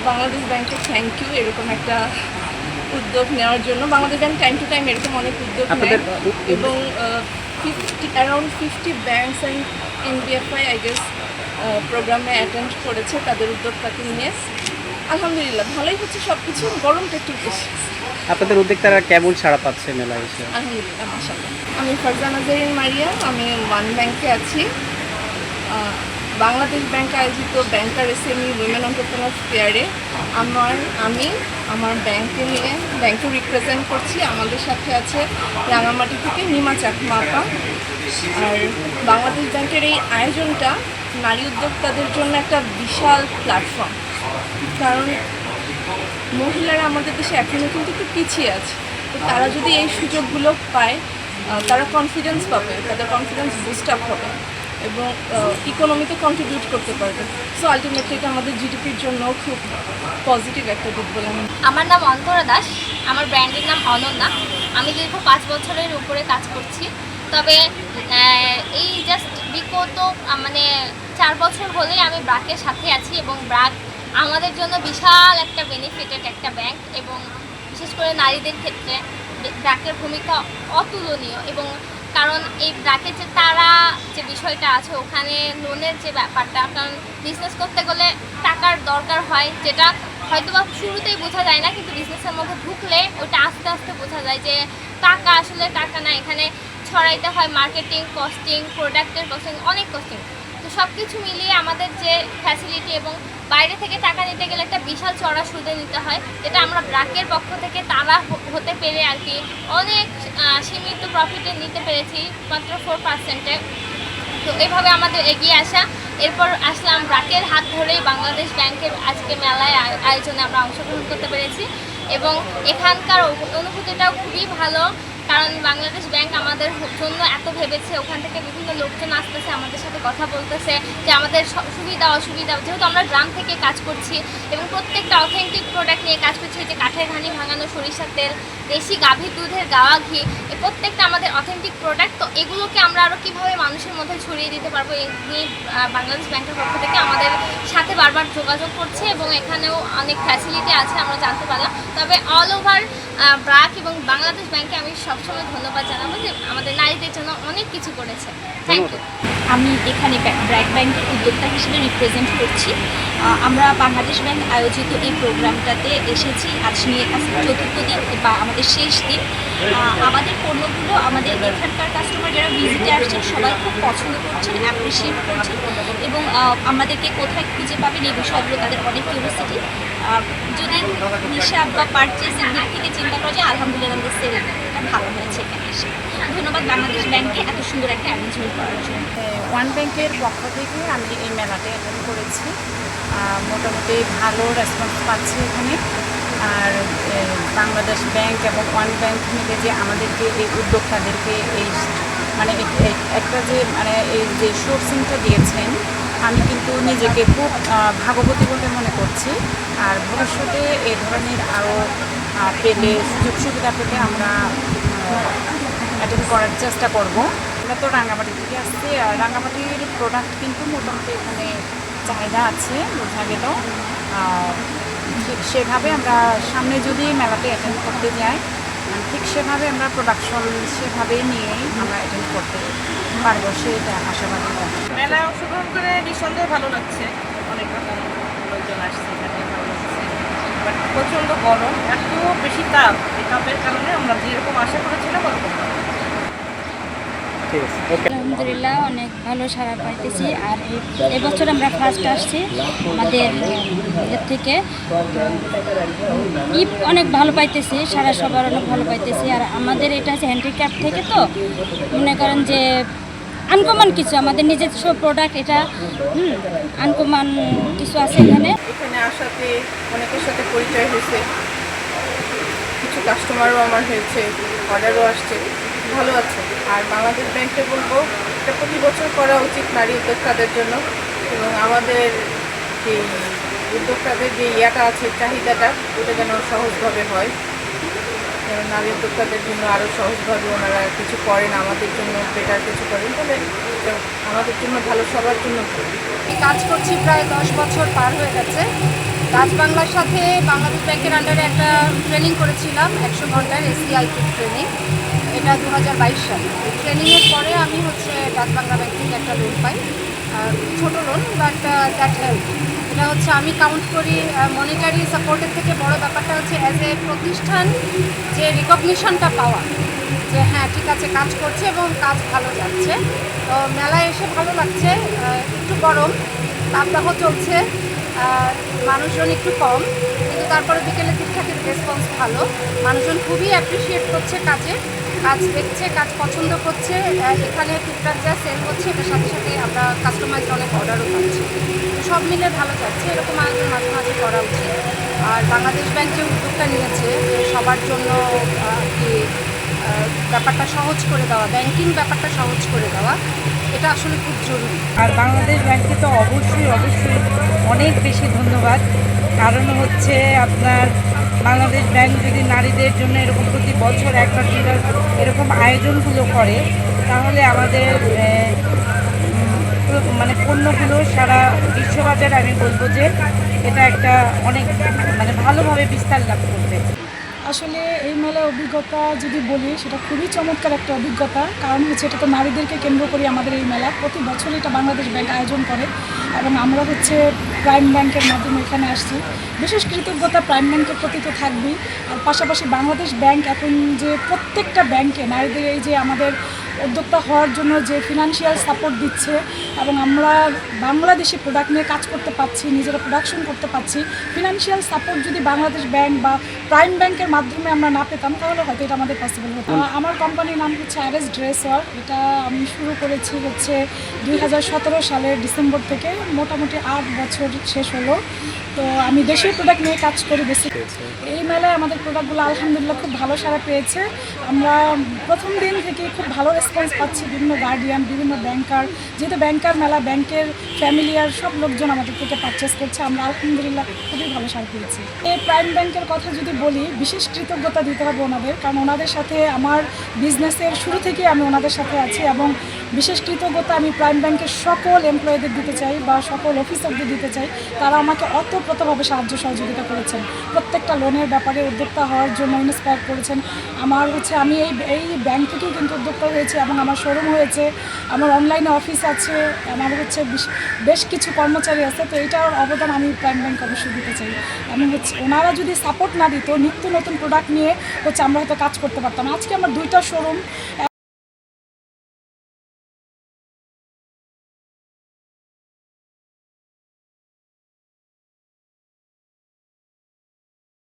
বাংলাদেশ ব্যাংকে thank you এরকম একটা উদ্যোগ নেওয়ার জন্য। Bangladesh bank time to time এরকম অনেক উদ্যোগ নেয় এবং around 50 banks and NBFI I guess প্রোগ্রামে অ্যাটেন্ড করেছে তাদের উদ্যোগটাকে নিয়ে। আলহামদুলিল্লাহ ভালোই হচ্ছে সব কিছু, গরমটা একটু বেশি। আপনাদের উদ্যোক্তারা কেমন সাড়া পাচ্ছে মেলায় এসে? আলহামদুলিল্লাহ মাশাআল্লাহ। আমি ফারজানা জারিন মারিয়া, আমি ওয়ান ব্যাংকে আছি। বাংলাদেশ ব্যাংক আয়োজিত ব্যাংকার এসএমই উইমেন এন্টারপ্রেনার্স ফেয়ারে আমি আমার ব্যাংকে নিয়ে ব্যাংকে রিপ্রেজেন্ট করছি। আমাদের সাথে আছে রাঙামাটি থেকে নিমা চাকমা আপা। আর বাংলাদেশ ব্যাংকের এই আয়োজনটা নারী উদ্যোক্তাদের জন্য একটা বিশাল প্ল্যাটফর্ম, কারণ মহিলারা আমাদের দেশে এখনও কিন্তু একটু পিছিয়ে আছে। তো তারা যদি এই সুযোগগুলো পায় তারা কনফিডেন্স পাবে, তাদের কনফিডেন্স বুস্ট আপ হবে এবং ইকোনমিতে কন্ট্রিবিউট করতে পারবে। সো আলটিমেটলি এটা আমাদের জিডিপির জন্য খুব পজিটিভ একটা দিক বলে আমি। আমার নাম অন্তরা দাস, আমার ব্র্যান্ডের নাম অনন্যা। আমি দীর্ঘ 5 বছরের উপরে কাজ করছি। তবে এই জাস্ট বিগত 4 বছর হলেই আমি ব্র্যাকের সাথে আছি এবং ব্র্যাক আমাদের জন্য বিশাল একটা বেনিফিটেড একটা ব্যাংক এবং বিশেষ করে নারীদের ক্ষেত্রে ব্র্যাকের ভূমিকা অতুলনীয়। এবং কারণ এই ব্র্যাকের যে তারা যে বিষয়টা আছে ওখানে লোনের যে ব্যাপারটা, কারণ বিজনেস করতে গেলে টাকার দরকার হয়, যেটা হয়তো বা শুরুতেই বোঝা যায় না, কিন্তু বিজনেসের মধ্যে ঢুকলে ওটা আস্তে আস্তে বোঝা যায় যে টাকা আসলে টাকা না, এখানে ছড়াইতে হয় মার্কেটিং, কস্টিং, প্রোডাক্টের কস্টিং, অনেক কস্টিং। তো সব কিছু মিলিয়ে আমাদের যে ফ্যাসিলিটি এবং বাইরে থেকে টাকা নিতে গেলে একটা বিশাল চড়া সুদে নিতে হয়, যেটা আমরা ব্র্যাকের পক্ষ থেকে তারা হতে পেরে আর কি অনেক সীমিত প্রফিটে নিতে পেরেছি, মাত্র 4%-এ। তো এইভাবে আমাদের এগিয়ে আসা। এরপর আসলাম ব্র্যাকের হাত ধরেই বাংলাদেশ ব্যাংকের আজকে মেলায় আয়োজনে আমরা অংশগ্রহণ করতে পেরেছি এবং এখানকার অনুভূতিটাও খুবই ভালো, কারণ বাংলাদেশ ব্যাংক আমাদের জন্য এত ভেবেছে। ওখান থেকে বিভিন্ন লোকজন আসতেছে, আমাদের সাথে কথা বলতেছে যে আমাদের সুবিধা অসুবিধা, যেহেতু আমরা গ্রাম থেকে কাজ করছি এবং প্রত্যেকটা অথেন্টিক প্রোডাক্ট নিয়ে কাজ করছি, যে কাঠের ঘানি ভাঙানো সরিষার তেল, দেশি গাভীর দুধের গাওয়া ঘি, এই প্রত্যেকটা আমাদের অথেন্টিক প্রোডাক্ট। তো এগুলোকে আমরা আরও কীভাবে মানুষের মধ্যে ছড়িয়ে দিতে পারবো, এই নিয়ে বাংলাদেশ ব্যাংকের পক্ষ থেকে আমাদের সাথে বারবার যোগাযোগ করছে এবং এখানেও অনেক ফ্যাসিলিটি আছে আমরা জানতে পারলাম। তবে অল ওভার ব্র্যাক এবং বাংলাদেশ ব্যাংকে আমি সবসময় ধন্যবাদ জানাবো যে আমাদের নারীদের জন্য অনেক কিছু করেছে। Thank you. আমি এখানে ব্র্যাক ব্যাংকের উদ্যোক্তা হিসেবে রিপ্রেজেন্ট করছি। আমরা বাংলাদেশ ব্যাংক আয়োজিত এই প্রোগ্রামটাতে এসেছি। আজ নিয়ে চতুর্থ দিন বা আমাদের শেষ দিন। আমাদের পণ্যগুলো আমাদের এখানকার কাস্টমার যারা ভিজিটে আসছেন সবাই খুব পছন্দ করছেন, অ্যাপ্রিসিয়েট করছেন এবং আমাদেরকে কোথায় খুঁজে পাবেন এই বিষয়গুলো তাদের অনেক কিউরিওসিটি। যদি হিসাব বা পারচেসের দিক থেকে চিন্তা করা যায়, আলহামদুলিল্লাহ আমাদের সেলটা ভালো হয়েছে এখানে এসে। ধন্যবাদ বাংলাদেশ ব্যাংকে এত সুন্দর একটা অ্যারেঞ্জমেন্ট করার জন্য। ওয়ান ব্যাংকের পক্ষ থেকে আমি এই মেলাতে অ্যাটেন্ড করেছি। মোটামুটি ভালো রেসপন্স পাচ্ছি এখানে। আর বাংলাদেশ ব্যাংক এবং ওয়ান ব্যাংক মিলে যে আমাদেরকে এই উদ্যোক্তাদেরকে এই একটা যে এই যে সোর্সিংটা দিয়েছেন, আমি কিন্তু নিজেকে খুব ভাগ্যবতী বলে মনে করছি। আর ভবিষ্যতে এই ধরনের আরও পেলে সুযোগ সুবিধা পেলে আমরা অ্যাটেন্ড করার চেষ্টা করব। আমরা তো রাঙামাটি থেকে আসছি, আর রাঙামাটির প্রোডাক্ট কিন্তু মোটামুটি এখানে চাহিদা আছে, বোঝা গেল। ঠিক সেভাবে আমরা সামনে যদি মেলাতে অ্যাটেন্ড করতে যাই, ঠিক সেভাবে আমরা প্রোডাকশন সেভাবেই নিয়েই আমরা অ্যাটেন্ড করতে পারবো, সেটা আশাবাদী। মেলায় অংশগ্রহণ করে নিঃসন্দেহে ভালো লাগছে, অনেক রকম লোকজন আসছে এখানে, ভালো লাগছে। বাট প্রচণ্ড গরম, এত বেশি তাপ, এই তাপের কারণে আমরা যেরকম আশা করেছিলাম ওরকম না। আলহামদুলিল্লাহ অনেক ভালো সাড়া পাইতেছি। আর এবছর আমরা ফার্স্ট আসছি আমাদের এর থেকে, অনেক ভালো পাইতেছি, সারা সবার অনেক ভালো পাইতেছি। আর আমাদের এটা হচ্ছে হ্যান্ডিক্রাফট থেকে, তো মনে করেন যে আনকমন কিছু আমাদের নিজস্ব প্রোডাক্ট, এটা আনকমন কিছু আছে এখানে। এখানে আসাতে অনেকের সাথে পরিচয় হয়েছে, কিছু কাস্টমারও আমার হয়েছে, অর্ডারও আসছে, ভালো আছে। আর বাংলাদেশ ব্যাংকে বলবো এটা প্রতি বছর করা উচিত নারী উদ্যোক্তাদের জন্য, এবং আমাদের যে উদ্যোক্তাদের যে ইয়াটা আছে, চাহিদাটা, ওটা যেন সহজভাবে হয়, যেন নারী উদ্যোক্তাদের জন্য আরও সহজভাবে ওনারা কিছু করেন, আমাদের জন্য বেটার কিছু করেন, তাহলে আমাদের জন্য ভালো, সবার জন্য। কাজ করছি প্রায় 10 বছর পার হয়ে গেছে। ডাচ বাংলার সাথে বাংলাদেশ ব্যাংকের আন্ডারে একটা ট্রেনিং করেছিলাম 100 ঘন্টার এসিআইপি ট্রেনিং, এটা 2022 সালে। ট্রেনিংয়ের পরে আমি ডাচ বাংলা ব্যাংক থেকে একটা লোন পাই, ছোটো লোন, বাট দ্যাট হেল্প। এটা আমি কাউন্ট করি মনিটারি সাপোর্টের থেকে বড় ব্যাপারটা অ্যাজ এ প্রতিষ্ঠান যে রিকগনিশনটা পাওয়া, যে হ্যাঁ ঠিক আছে কাজ করছে এবং কাজ ভালো যাচ্ছে। তো মেলায় এসে ভালো লাগছে, একটু গরম, তাপদাহ চলছে, মানুষজন একটু কম, কিন্তু তারপরে বিকেলের দিক থেকে রেসপন্স ভালো। মানুষজন খুবই অ্যাপ্রিসিয়েট করছে কাজ দেখছে, কাজ পছন্দ করছে। এখানে টুকটাক যা সেল হচ্ছে এটার সাথে সাথে আমরা কাস্টমাইজ অনেক অর্ডারও পাচ্ছি। তো সব মিলে ভালো যাচ্ছে, এরকম আয়োজন মাঝে মাঝে করা উচিত। আর বাংলাদেশ ব্যাংক যে উদ্যোগটা নিয়েছে যে সবার জন্য কি ব্যাপারটা সহজ করে দেওয়া, ব্যাংকিং ব্যাপারটা সহজ করে দেওয়া, এটা আসলে খুব জরুরি। আর বাংলাদেশ ব্যাংকে তো অবশ্যই অনেক বেশি ধন্যবাদ। কারণ আপনার বাংলাদেশ ব্যাংক যদি নারীদের জন্য এরকম প্রতি বছর একবার দুবার এরকম আয়োজনগুলো করে, তাহলে আমাদের পণ্যগুলো সারা বিশ্ববাজারে আমি বলবো যে এটা একটা অনেক ভালোভাবে বিস্তার লাভ করবে। আসলে এই মেলার অভিজ্ঞতা যদি বলি, সেটা খুবই চমৎকার একটা অভিজ্ঞতা। কারণ এটা তো নারীদেরকে কেন্দ্র করে আমাদের এই মেলা প্রতি বছরই এটা বাংলাদেশ ব্যাংক আয়োজন করে, এবং আমরা প্রাইম ব্যাংকের মাধ্যমে এখানে আসছি। বিশেষ কৃতজ্ঞতা প্রাইম ব্যাংকের প্রতি তো থাকবেই, আর পাশাপাশি বাংলাদেশ ব্যাংক এখন যে প্রত্যেকটা ব্যাংকে নারীদের এই যে আমাদের উদ্যোক্তা হওয়ার জন্য যে ফিনান্সিয়াল সাপোর্ট দিচ্ছে, এবং আমরা বাংলাদেশি প্রোডাক্ট নিয়ে কাজ করতে পারছি, নিজেরা প্রোডাকশন করতে পারছি। ফিনান্সিয়াল সাপোর্ট যদি বাংলাদেশ ব্যাংক বা প্রাইম ব্যাংকের মাধ্যমে আমরা না পেতাম, তাহলে হয়তো এটা আমাদের পসিবল হতো। আমার কোম্পানির নাম আরএস ড্রেস ওয়ার্ক। এটা আমি শুরু করেছি 2017 সালের ডিসেম্বর থেকে, মোটামুটি 8 বছর শেষ হলো। তো আমি দেশীয় প্রোডাক্ট নিয়ে কাজ করি বেশি। এই মেলায় আমাদের প্রোডাক্টগুলো আলহামদুলিল্লাহ খুব ভালো সাড়া পেয়েছে। আমরা প্রথম দিন থেকে খুব ভালো রেসপন্স পাচ্ছি, বিভিন্ন গার্ডিয়ান, বিভিন্ন ব্যাংকার, যেহেতু ব্যাংকার মেলা, ব্যাংকের ফ্যামিলিয়ার সব লোকজন আমাদের থেকে পারচেস করছে। আমরা আলহামদুলিল্লাহ খুবই ভালো সাড়া পেয়েছি। এই প্রাইম ব্যাংকের কথা যদি বলি, বিশেষ কৃতজ্ঞতা দিতে হবে ওনাদের, কারণ ওনাদের সাথে আমার বিজনেসের শুরু থেকে আমি ওনাদের সাথে আছি, এবং বিশেষ কৃতজ্ঞতা আমি প্রাইম ব্যাংকের সকল এমপ্লয়ীদের দিতে চাই বা সকল অফিসারদের দিতে চাই। তারা আমাকে অতপ্রতভাবে সাহায্য সহযোগিতা করেছেন, প্রত্যেকটা লোনের ব্যাপারে উদ্যোক্তা হওয়ার জন্য ইন্সপায়ার করেছেন। আমার আমি এই ব্যাংক থেকেই কিন্তু উদ্যোক্তা হয়েছে, এবং আমার শোরুম হয়েছে, আমার অনলাইনে অফিস আছে, আমার বেশ কিছু কর্মচারী আছে। তো এইটার অবদান আমি প্রাইম ব্যাংক অবশ্যই দিতে চাই। আমি ওনারা যদি সাপোর্ট না দিত, নিত্য নতুন প্রোডাক্ট নিয়ে আমরা হয়তো কাজ করতে পারতাম। আজকে আমার 2টা শোরুম।